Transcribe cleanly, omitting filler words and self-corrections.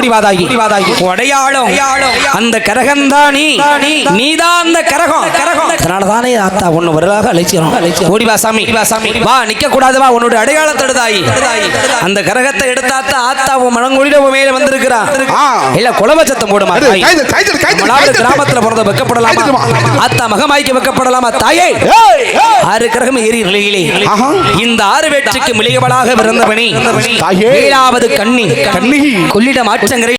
ஓடிவாதாகி அடையாளம் அந்த கரகம்தான் நீதான் அந்த கரகம். அதனாலதானே ஆத்தா ஒண்ணு வரலாக அழைச்சிரும். ஓடிவா சாமி வா, நிக்க கூடாது வா, உன்னோட அடையாளத்தை எடுத்தாயி. அந்த கரகத்தை எடுத்தாத்தா ஆத்தா உன் மனங்கொழிட மேல வந்திருக்கிறா. இல்ல குலவச்சத்தம் போடுமா கிராமத்துல பிறந்த வெக்கப்படலாமா? ஆத்தா மகமாய்க்கு வெக்கப்படலாமா? தாயே 6 கரகம் ஏறி நிலையிலே இந்த 6 வேற்றுக்கு மிளிகவளாக பிறந்தவனி 7வது கண்ணி கொள்ளிடம் ஆற்றங்கரை